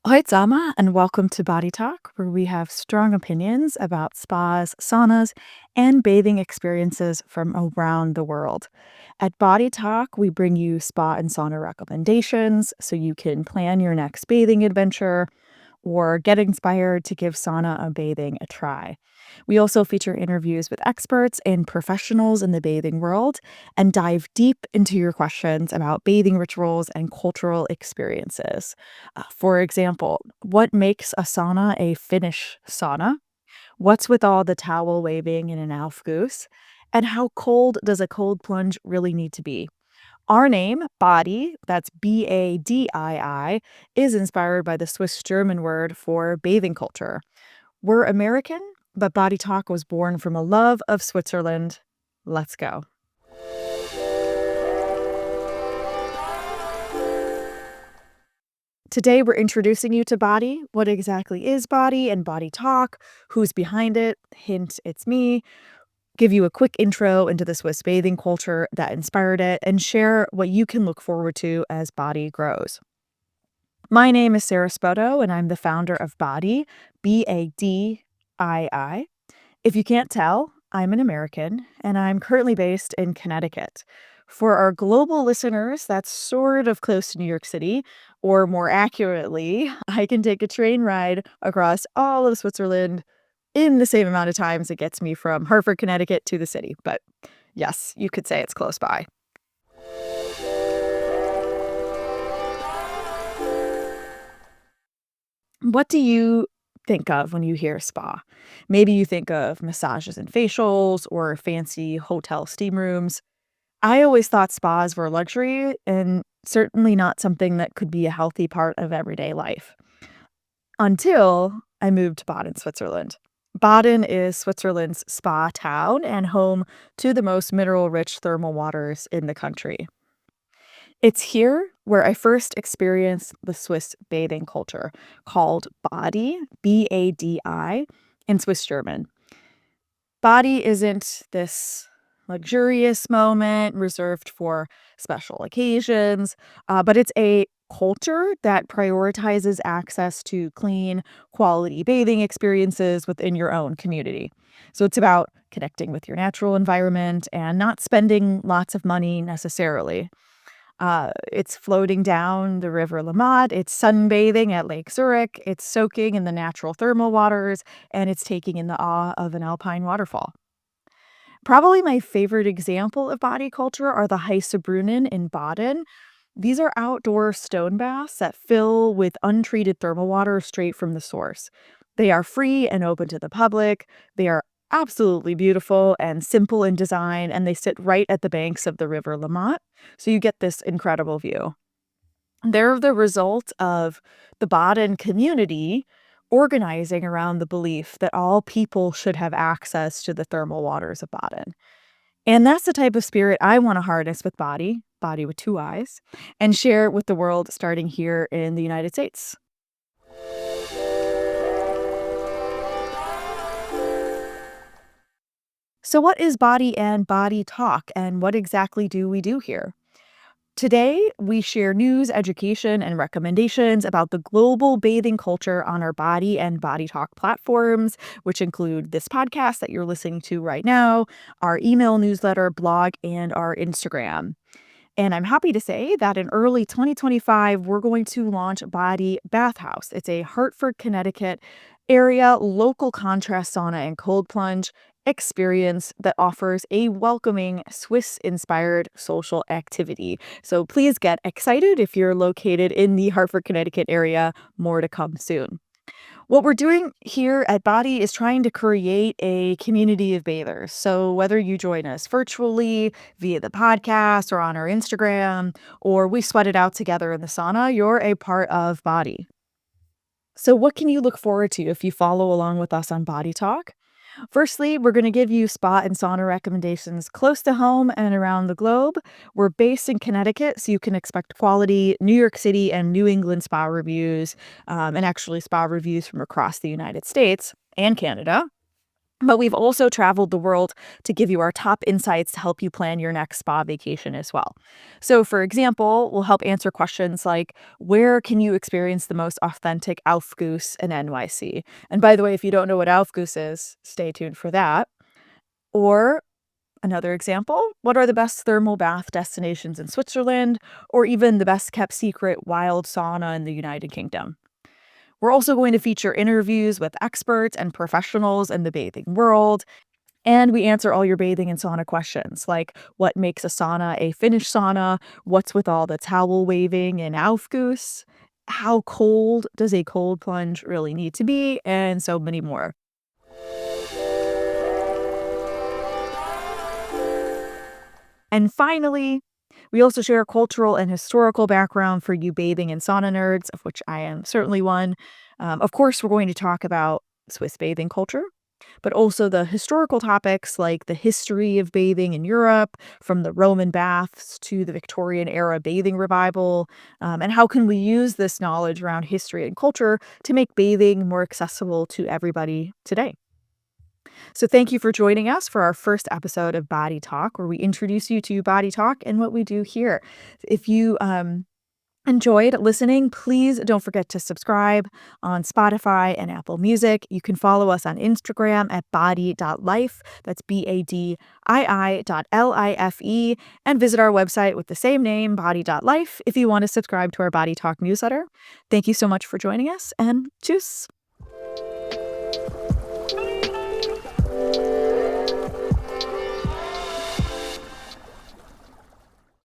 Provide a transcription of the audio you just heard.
Hoi Zama, and welcome to Body Talk, where we have strong opinions about spas, saunas, and bathing experiences from around the world. At Body Talk, we bring you spa and sauna recommendations so you can plan your next bathing adventure or get inspired to give sauna and bathing a try. We also feature interviews with experts and professionals in the bathing world and dive deep into your questions about bathing rituals and cultural experiences. For example, what makes a sauna a Finnish sauna? What's with all the towel waving in an Alf goose? And how cold does a cold plunge really need to be? Our name, Badii, that's Badii, is inspired by the Swiss German word for bathing culture. We're American, but Body Talk was born from a love of Switzerland. Let's go. Today, we're introducing you to Body. What exactly is Body and Body Talk? Who's behind it? Hint, it's me. Give you a quick intro into the Swiss bathing culture that inspired it, and share what you can look forward to as Body grows. My name is Sarah Spoto, and I'm the founder of Badii, Badii. If you can't tell, I'm an American, and I'm currently based in Connecticut. For our global listeners, that's sort of close to New York City, or more accurately, I can take a train ride across all of Switzerland in the same amount of time as it gets me from Hartford, Connecticut to the city. But yes, you could say it's close by. What do you think of when you hear spa? Maybe you think of massages and facials or fancy hotel steam rooms. I always thought spas were luxury and certainly not something that could be a healthy part of everyday life. Until I moved to Baden, Switzerland. Baden is Switzerland's spa town and home to the most mineral-rich thermal waters in the country. It's here where I first experienced the Swiss bathing culture called Badii, Badii, in Swiss German. Badii isn't this luxurious moment reserved for special occasions, but it's a culture that prioritizes access to clean, quality bathing experiences within your own community. So it's about connecting with your natural environment and not spending lots of money necessarily. It's floating down the River Lamont, it's sunbathing at Lake Zurich, it's soaking in the natural thermal waters, and it's taking in the awe of an alpine waterfall. Probably my favorite example of body culture are the Brunnen in Baden. These are outdoor stone baths that fill with untreated thermal water straight from the source. They are free and open to the public. They are absolutely beautiful and simple in design, and they sit right at the banks of the River Lamont. So you get this incredible view. They're the result of the Baden community organizing around the belief that all people should have access to the thermal waters of Baden. And that's the type of spirit I want to harness with Badii, Body with two eyes, and share with the world starting here in the United States. So, what is Body and Body Talk, and what exactly do we do here? Today, we share news, education, and recommendations about the global bathing culture on our Body and Body Talk platforms, which include this podcast that you're listening to right now, our email newsletter, blog, and our Instagram. And I'm happy to say that in early 2025, we're going to launch Body Bathhouse. It's a Hartford, Connecticut area local contrast sauna and cold plunge experience that offers a welcoming Swiss-inspired social activity. So please get excited if you're located in the Hartford, Connecticut area. More to come soon. What we're doing here at Badii is trying to create a community of bathers. So whether you join us virtually via the podcast or on our Instagram, or we sweat it out together in the sauna, you're a part of Badii. So what can you look forward to if you follow along with us on Body Talk? Firstly, we're going to give you spa and sauna recommendations close to home and around the globe. We're based in Connecticut, so you can expect quality New York City and New England spa reviews, and actually spa reviews from across the United States and Canada. But we've also traveled the world to give you our top insights to help you plan your next spa vacation as well. So, for example, we'll help answer questions like where can you experience the most authentic Aufguss in NYC? And by the way, if you don't know what Aufguss is, stay tuned for that. Or another example, what are the best thermal bath destinations in Switzerland? Or even the best kept secret wild sauna in the United Kingdom? We're also going to feature interviews with experts and professionals in the bathing world. And we answer all your bathing and sauna questions, like what makes a sauna a Finnish sauna? What's with all the towel waving in Aufguss? How cold does a cold plunge really need to be? And so many more. And finally, we also share a cultural and historical background for you bathing and sauna nerds, of which I am certainly one. Of course, we're going to talk about Swiss bathing culture, but also the historical topics like the history of bathing in Europe, from the Roman baths to the Victorian era bathing revival, and how can we use this knowledge around history and culture to make bathing more accessible to everybody today. So thank you for joining us for our first episode of Body Talk, where we introduce you to Body Talk and what we do here. If you enjoyed listening, please don't forget to subscribe on Spotify and Apple Music. You can follow us on Instagram at badii.life. That's BADII.LIFE. And visit our website with the same name, badii.life, if you want to subscribe to our Body Talk newsletter. Thank you so much for joining us, and tschüss.